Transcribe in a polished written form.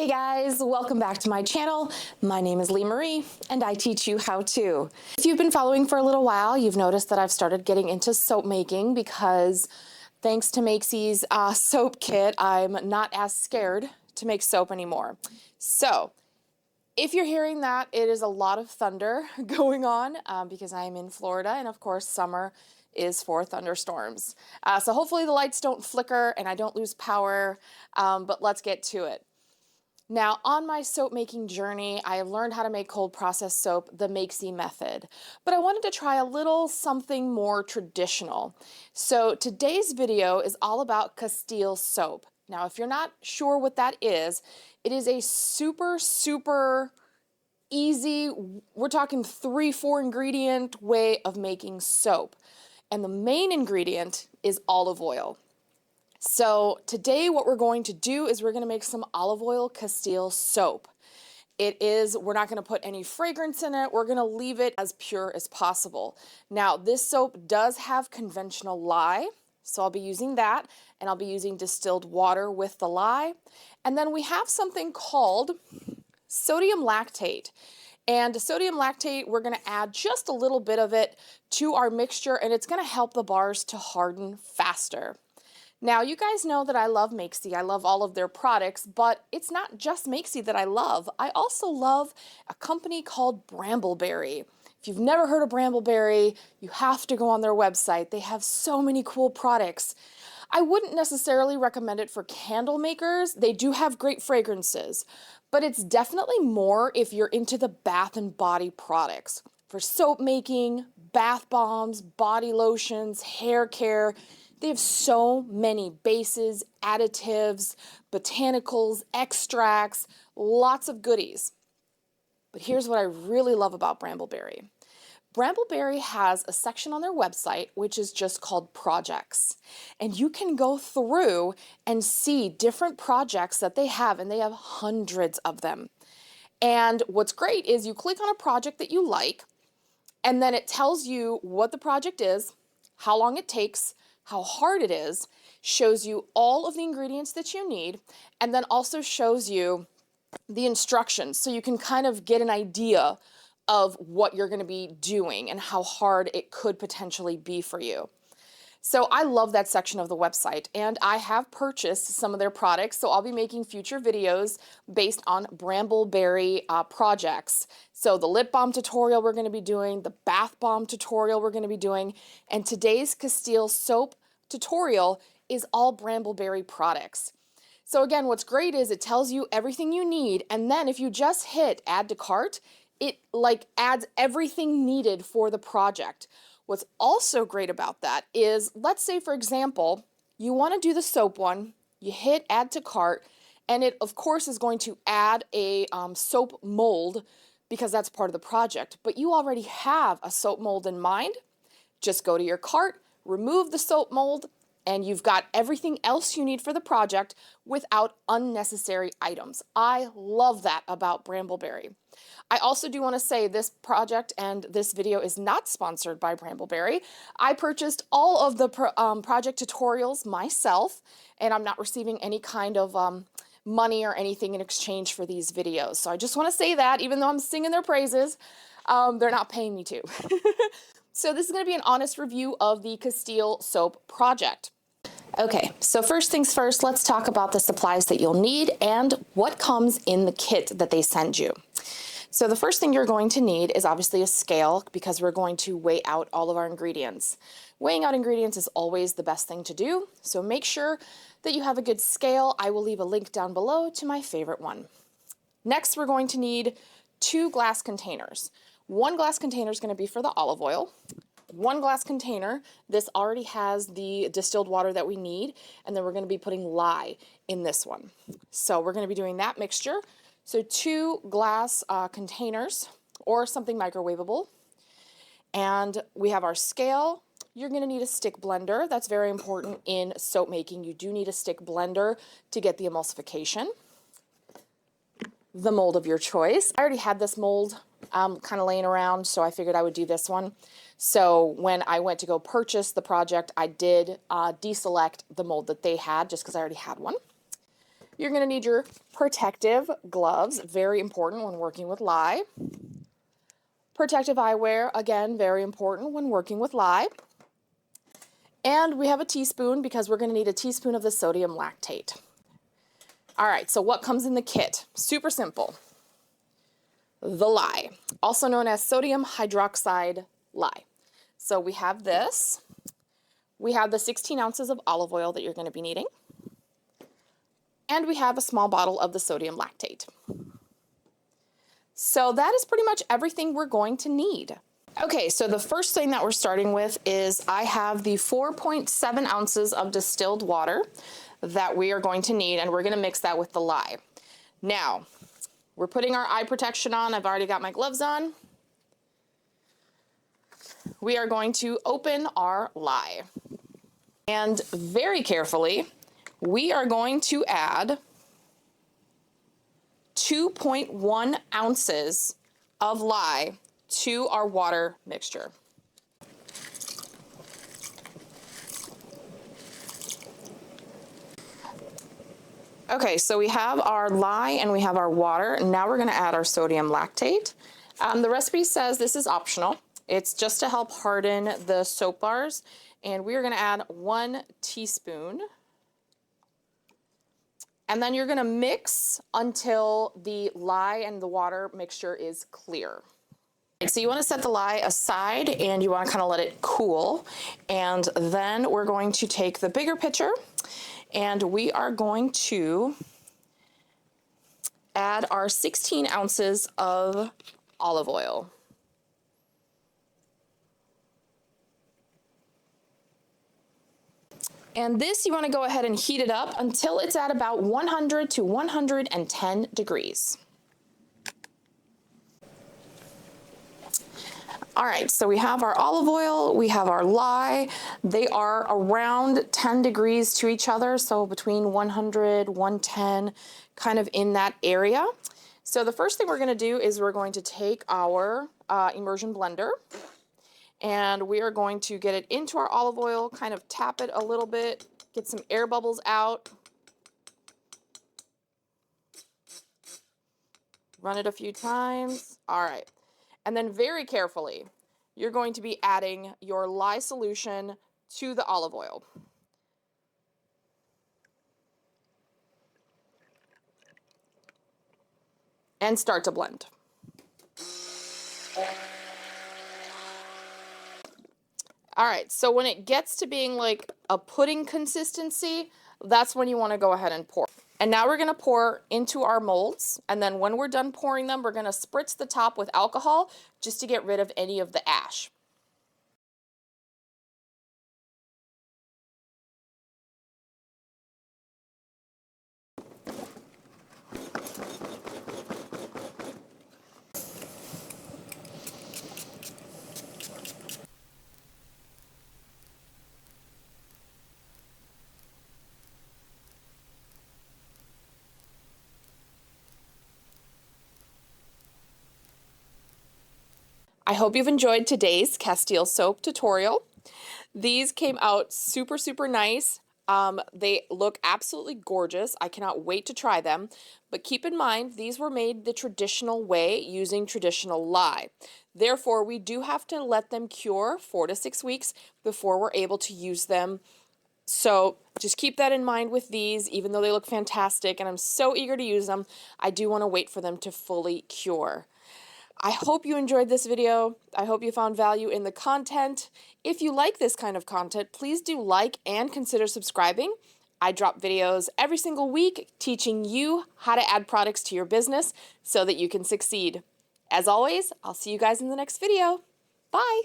Hey guys, welcome back to my channel. My name is Lee Marie and I teach you how to. If you've been following for a little while, you've noticed that I've started getting into soap making because thanks to Makesy's soap kit, I'm not as scared to make soap anymore. So if you're hearing that, it is a lot of thunder going on because I'm in Florida, and of course summer is for thunderstorms. So hopefully the lights don't flicker and I don't lose power, but let's get to it. Now, on my soap making journey, I have learned how to make cold process soap the Makesy method, but I wanted to try a little something more traditional. So today's video is all about Castile Soap. Now, if you're not sure what that is, it is a super easy, we're talking 3-4 ingredient way of making soap. And the main ingredient is olive oil. So today what we're going to do is we're going to make some olive oil Castile soap. We're not going to put any fragrance in it. We're going to leave it as pure as possible. Now this soap does have conventional lye, so I'll be using that, and I'll be using distilled water with the lye. And then we have something called sodium lactate. And sodium lactate, we're going to add just a little bit of it to our mixture, and it's going to help the bars to harden faster. Now, you guys know that I love Makesy. I love all of their products, but it's not just Makesy that I love. I also love a company called Brambleberry. If you've never heard of Brambleberry, you have to go on their website. They have so many cool products. I wouldn't necessarily recommend it for candle makers. They do have great fragrances, but it's definitely more if you're into the bath and body products. For soap making, bath bombs, body lotions, hair care, they have so many bases, additives, botanicals, extracts, lots of goodies. But here's what I really love about Brambleberry. Brambleberry has a section on their website which is just called projects. And you can go through and see different projects that they have, and they have hundreds of them. And what's great is you click on a project that you like, and then it tells you what the project is, how long it takes, how hard it is, shows you all of the ingredients that you need, and then also shows you the instructions so you can kind of get an idea of what you're going to be doing and how hard it could potentially be for you. So I love that section of the website, and I have purchased some of their products, so I'll be making future videos based on Brambleberry projects. So the lip balm tutorial we're going to be doing, the bath bomb tutorial we're going to be doing, and today's Castile soap tutorial is all Brambleberry products. So again, what's great is it tells you everything you need, and then if you just hit add to cart, it adds everything needed for the project. What's also great about that is, let's say for example, you want to do the soap one, you hit add to cart, and it of course is going to add a soap mold because that's part of the project, but you already have a soap mold in mind. Just go to your cart, remove the soap mold, and you've got everything else you need for the project without unnecessary items. I love that about Brambleberry. I also do want to say this project and this video is not sponsored by Brambleberry. I purchased all of the project tutorials myself, and I'm not receiving any kind of money or anything in exchange for these videos. So I just want to say that, even though I'm singing their praises, they're not paying me to. So this is going to be an honest review of the Castile soap project. Okay, so first things first, let's talk about the supplies that you'll need and what comes in the kit that they send you. So the first thing you're going to need is obviously a scale, because we're going to weigh out all of our ingredients. Weighing out ingredients is always the best thing to do, so make sure that you have a good scale. I will leave a link down below to my favorite one. Next, we're going to need 2 glass containers. 1 glass container is going to be for the olive oil. 1 glass container, this already has the distilled water that we need, and then we're going to be putting lye in this one. So we're going to be doing that mixture. So 2 glass containers or something microwavable. And we have our scale. You're going to need a stick blender. That's very important in soap making. You do need a stick blender to get the emulsification. The mold of your choice. I already had this mold kind of laying around, so I figured I would do this one. So when I went to go purchase the project, I did deselect the mold that they had just because I already had one. You're going to need your protective gloves, very important when working with lye. Protective eyewear, again, very important when working with lye. And we have a teaspoon because we're going to need a teaspoon of the sodium lactate. All right, so what comes in the kit? Super simple. The lye, also known as sodium hydroxide lye. So we have this. We have the 16 ounces of olive oil that you're going to be needing. And we have a small bottle of the sodium lactate. So that is pretty much everything we're going to need. Okay, so the first thing that we're starting with is I have the 4.7 ounces of distilled water that we are going to need, and we're going to mix that with the lye. Now, we're putting our eye protection on. I've already got my gloves on. We are going to open our lye. And very carefully, we are going to add 2.1 ounces of lye to our water mixture. Okay, so we have our lye and we have our water. Now we're going to add our sodium lactate. The recipe says this is optional. It's just to help harden the soap bars. And we are going to add 1 teaspoon. And then you're going to mix until the lye and the water mixture is clear. So you want to set the lye aside and you want to kind of let it cool. And then we're going to take the bigger pitcher and we are going to add our 16 ounces of olive oil. And this, you want to go ahead and heat it up until it's at about 100 to 110 degrees. All right, so we have our olive oil, we have our lye. They are around 10 degrees to each other, so between 100, 110, kind of in that area. So the first thing we're going to do is we're going to take our immersion blender, and we are going to get it into our olive oil, kind of tap it a little bit, get some air bubbles out. Run it a few times. All right. And then very carefully, you're going to be adding your lye solution to the olive oil. And start to blend. All right, so when it gets to being like a pudding consistency, that's when you want to go ahead and pour. And now we're going to pour into our molds, and then when we're done pouring them, we're going to spritz the top with alcohol just to get rid of any of the ash. I hope you've enjoyed today's Castile Soap tutorial. These came out super, super nice. They look absolutely gorgeous. I cannot wait to try them. But keep in mind, these were made the traditional way using traditional lye. Therefore, we do have to let them cure 4 to 6 weeks before we're able to use them. So just keep that in mind with these, even though they look fantastic and I'm so eager to use them, I do want to wait for them to fully cure. I hope you enjoyed this video. I hope you found value in the content. If you like this kind of content, please do like and consider subscribing. I drop videos every single week teaching you how to add products to your business so that you can succeed. As always, I'll see you guys in the next video. Bye!